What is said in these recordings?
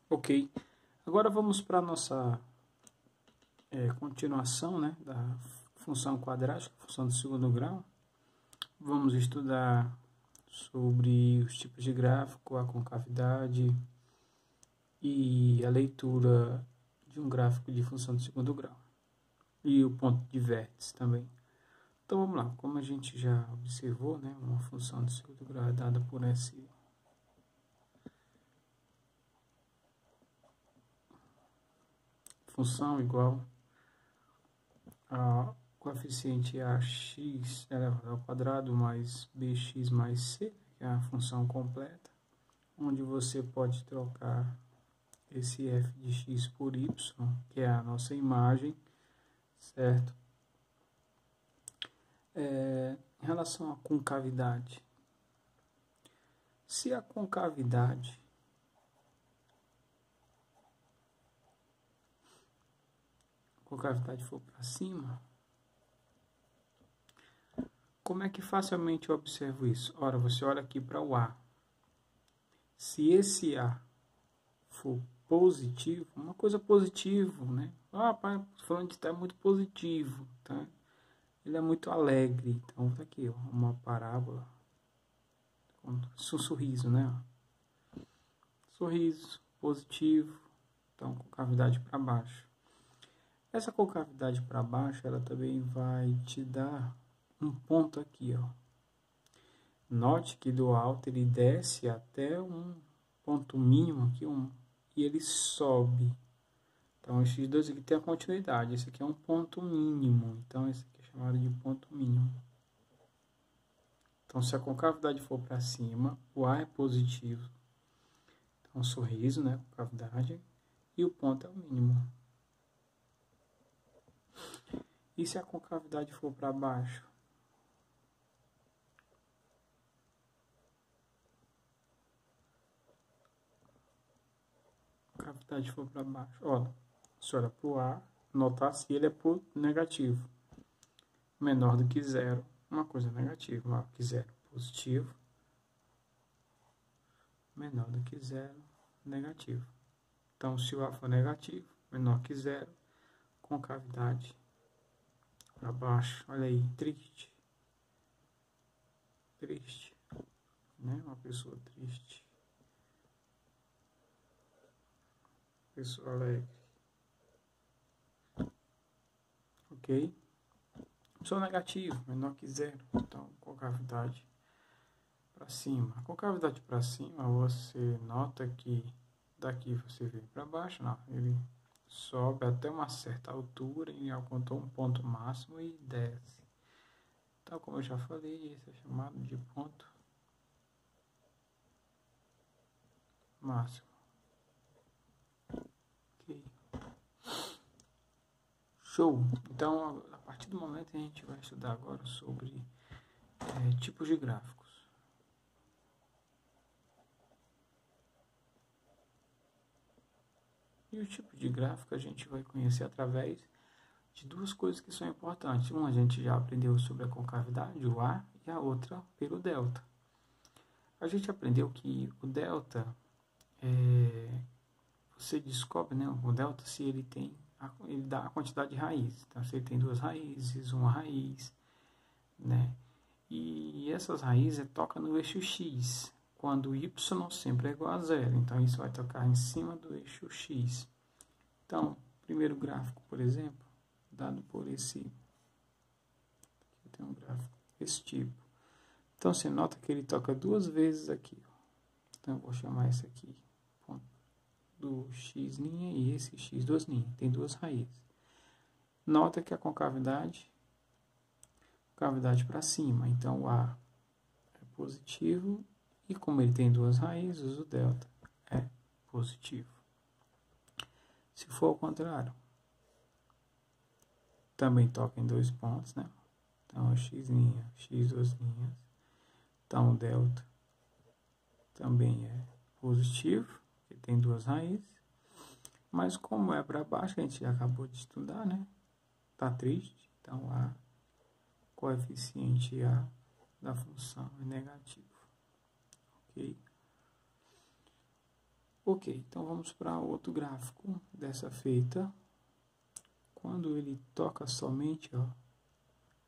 Ok, agora vamos para a nossa continuação, né, da função quadrática, função do segundo grau. Vamos estudar sobre os tipos de gráfico, a concavidade e a leitura de um gráfico de função do segundo grau. E o ponto de vértice também. Então vamos lá, como a gente já observou, né, uma função do segundo grau é dada por esse função igual a coeficiente ax elevado ao quadrado mais bx mais c, que é a função completa, onde você pode trocar esse f de x por y, que é a nossa imagem, certo? Em relação à concavidade, se a concavidade for para cima, como é que facilmente eu observo isso? Ora, você olha aqui para o A. Se esse A for positivo, uma coisa positiva, né? Ah, pai, falando de estar muito positivo, tá? Ele é muito alegre. Então, tá aqui, ó, uma parábola. Um sorriso, né? Sorriso, positivo. Então, concavidade para baixo. Essa concavidade para baixo, ela também vai te dar um ponto aqui, ó. Note que do alto ele desce até um ponto mínimo aqui, e ele sobe. Então, esses dois aqui tem a continuidade. Esse aqui é um ponto mínimo. Então, esse aqui é chamado de ponto mínimo. Então, se a concavidade for para cima, o A é positivo. Então, sorriso, né? Concavidade. E o ponto é o mínimo. E se a concavidade for para baixo? A concavidade for para baixo. Olha, você olha para o A, notar se ele é negativo. Menor do que zero. Uma coisa negativa, maior que zero, positivo. Menor do que zero, negativo. Então, se o A for negativo, menor que zero, concavidade para baixo. Olha aí, triste. Triste, né? Uma pessoa triste. Pessoa alegre. Ok? Pessoa negativa, menor que zero. Então, concavidade para cima. A concavidade para cima, você nota que daqui você vem para baixo, não, ele sobe até uma certa altura e alcançou um ponto máximo e desce. Então, como eu já falei, esse é chamado de ponto máximo. Ok. Show! Então, a partir do momento a gente vai estudar agora sobre tipos de gráficos. E o tipo de gráfico a gente vai conhecer através de duas coisas que são importantes. Uma a gente já aprendeu sobre a concavidade, o A, e a outra pelo delta. A gente aprendeu que o delta, você descobre, né, o delta se ele dá a quantidade de raízes. Então, se ele tem duas raízes, uma raiz, né? E essas raízes tocam no eixo X, quando y sempre é igual a zero. Então, isso vai tocar em cima do eixo X. Então, primeiro gráfico, por exemplo, dado por esse... Aqui tem um gráfico desse tipo. Então, você nota que ele toca duas vezes aqui. Então, eu vou chamar esse aqui ponto do x' e esse x duas linhas. Tem duas raízes. Nota que a concavidade para cima. Então, o A é positivo e como ele tem duas raízes, o delta é positivo. Se for ao contrário, também toca em dois pontos, né? Então, x', x duas linhas. Então, o delta também é positivo, porque tem duas raízes. Mas como é para baixo, a gente já acabou de estudar, né? Tá triste. Então, a coeficiente A da função é negativo. Ok? Ok, então vamos para outro gráfico dessa feita. Quando ele toca somente, ó,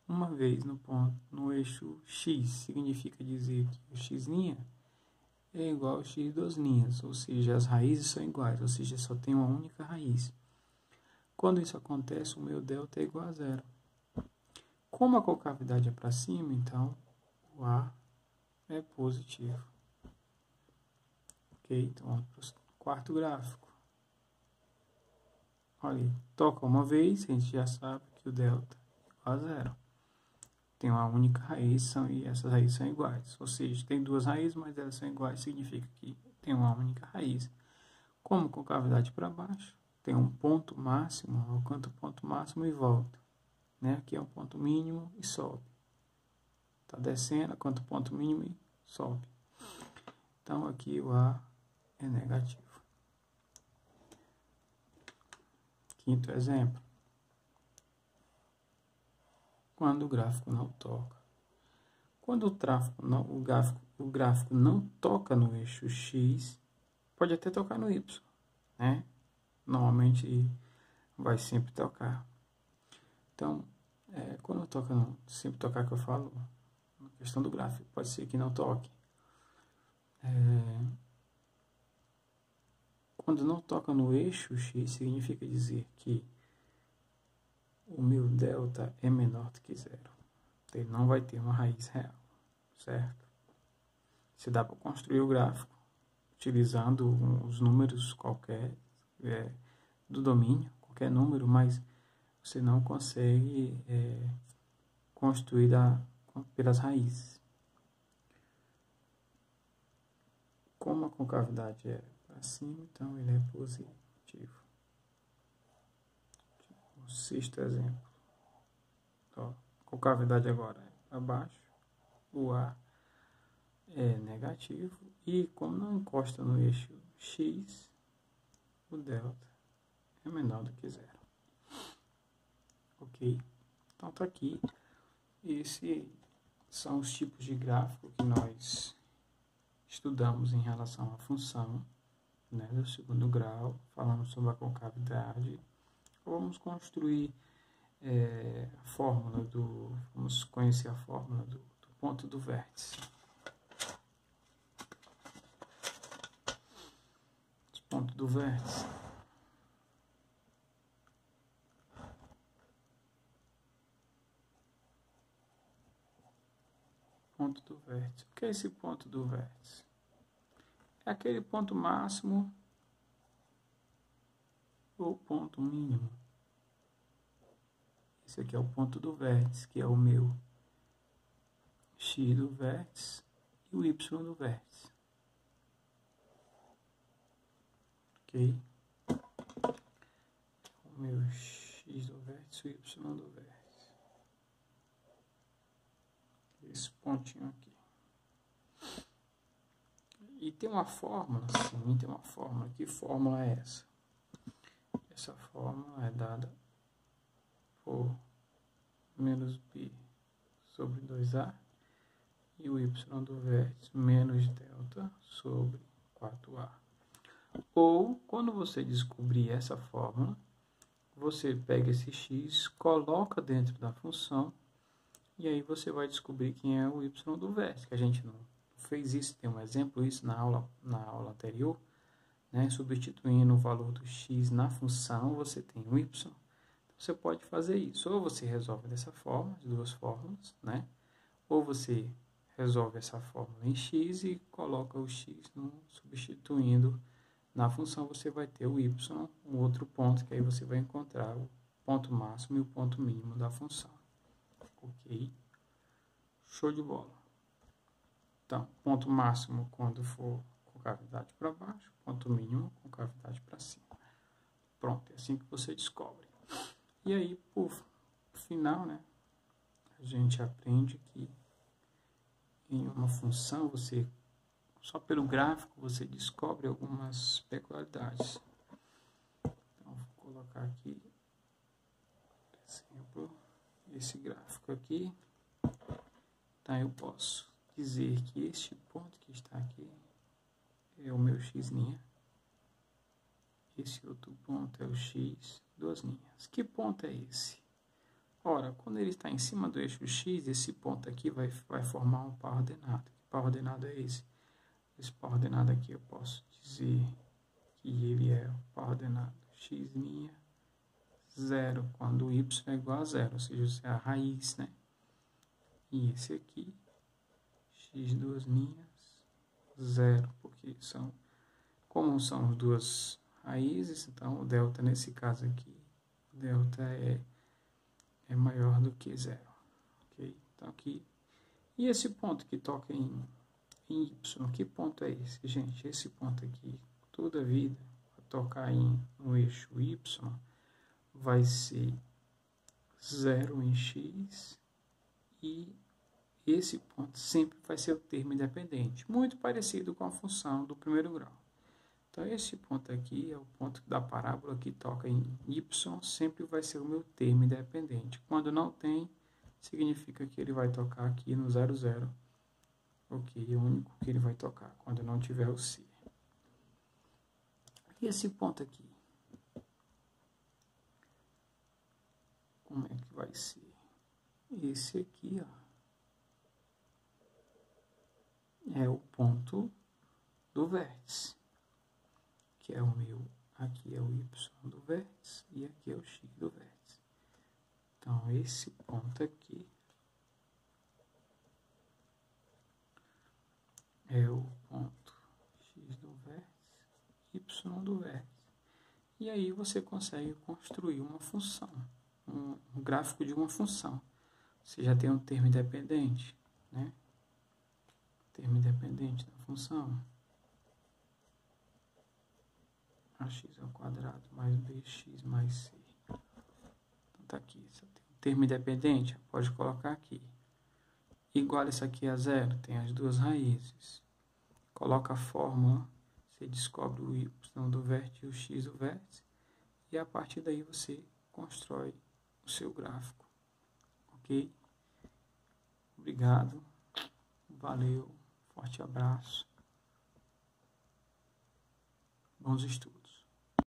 uma vez no ponto, no eixo X, significa dizer que o X' é igual ao X duas linhas, ou seja, as raízes são iguais, ou seja, só tem uma única raiz. Quando isso acontece, o meu delta é igual a zero. Como a concavidade é para cima, então o A é positivo. Ok, então vamos para o quarto gráfico. Olha, toca uma vez, a gente já sabe que o delta é igual a zero. Tem uma única raiz e essas raízes são iguais. Ou seja, tem duas raízes, mas elas são iguais, significa que tem uma única raiz. Como concavidade para baixo, tem um ponto máximo, alcança o ponto máximo e volta. Né? Aqui é um ponto mínimo e sobe. Está descendo, alcança o ponto mínimo e sobe. Então aqui o A é negativo. Quinto exemplo. Quando o gráfico não toca. Quando o gráfico não toca no eixo X, pode até tocar no Y, né? Normalmente vai sempre tocar. Então, quando toca sempre tocar que eu falo, na questão do gráfico, pode ser que não toque. Quando não toca no eixo X, significa dizer que o meu delta é menor do que zero. Ele não vai ter uma raiz real, certo? Se dá para construir o gráfico utilizando os números qualquer do domínio, qualquer número, mas você não consegue construir pelas raízes. Como a concavidade é para cima, então ele é positivo. O sexto exemplo. Ó, concavidade agora é para baixo, o A é negativo e como não encosta no eixo X, o delta é menor do que zero. Ok? Então tá aqui. Esses são os tipos de gráfico que nós estudamos em relação à função, né, do segundo grau. Falamos sobre a concavidade. Vamos construir a fórmula vamos conhecer a fórmula do ponto do vértice. Ponto do vértice. Ponto do vértice. O que é esse ponto do vértice? É aquele ponto máximo ou ponto mínimo. Esse aqui é o ponto do vértice, que é o meu X do vértice e o Y do vértice. Ok? O meu X do vértice e o Y do vértice. Esse pontinho aqui. E tem uma fórmula, sim, tem uma fórmula. Que fórmula é essa? Essa fórmula é dada por menos B sobre 2A e o Y do vértice menos delta sobre 4A. Ou, quando você descobrir essa fórmula, você pega esse x, coloca dentro da função e aí você vai descobrir quem é o Y do vértice, que a gente não fez isso, tem um exemplo isso na aula anterior, né? Substituindo o valor do x na função, você tem o y. Então, você pode fazer isso, ou você resolve dessa forma, as duas fórmulas, né? Ou você resolve essa fórmula em x e coloca o x substituindo na função, você vai ter o y, um outro ponto, que aí você vai encontrar o ponto máximo e o ponto mínimo da função. Ok? Show de bola. Então, ponto máximo quando for concavidade para baixo, ponto mínimo concavidade para cima. Pronto, é assim que você descobre. E aí, por final, né, a gente aprende que em uma função, só pelo gráfico, você descobre algumas peculiaridades. Então, vou colocar aqui, por exemplo, esse gráfico aqui. Então, eu posso dizer que este ponto que está aqui é o meu x', esse outro ponto é o x, duas linhas. Que ponto é esse? Ora, quando ele está em cima do eixo x, esse ponto aqui vai formar um par ordenado. Que par ordenado é esse? Esse par ordenado aqui eu posso dizer que ele é o par ordenado x', 0, quando y é igual a 0, ou seja, isso é a raiz, né? E esse aqui, x, duas linhas, 0, porque como são duas raízes, então o delta nesse caso aqui, o delta é maior do que 0, ok? Então aqui, e esse ponto que toca em y, que ponto é esse? Gente, esse ponto aqui, toda vida, para tocar no eixo y, vai ser 0 em x, e esse ponto sempre vai ser o termo independente, muito parecido com a função do primeiro grau. Então, esse ponto aqui é o ponto da parábola que toca em y, sempre vai ser o meu termo independente. Quando não tem, significa que ele vai tocar aqui no 0, 0. Ok, é o único que ele vai tocar, quando não tiver o C. E esse ponto aqui? Como é que vai ser? Esse aqui, ó, é o ponto do vértice, que é o meu, aqui é o y do vértice e aqui é o x do vértice. Então, esse ponto aqui é o ponto x do vértice, y do vértice. E aí você consegue construir uma função, um gráfico de uma função. Você já tem um termo independente, né? Termo independente da função. Ax ao quadrado mais bx mais c. Então tá aqui, só tem um termo independente, pode colocar aqui. Igual isso aqui a 0, tem as duas raízes. Coloca a fórmula, você descobre o y do vértice e o x do vértice, e a partir daí você constrói o seu gráfico. Ok? Obrigado, valeu, forte abraço, bons estudos.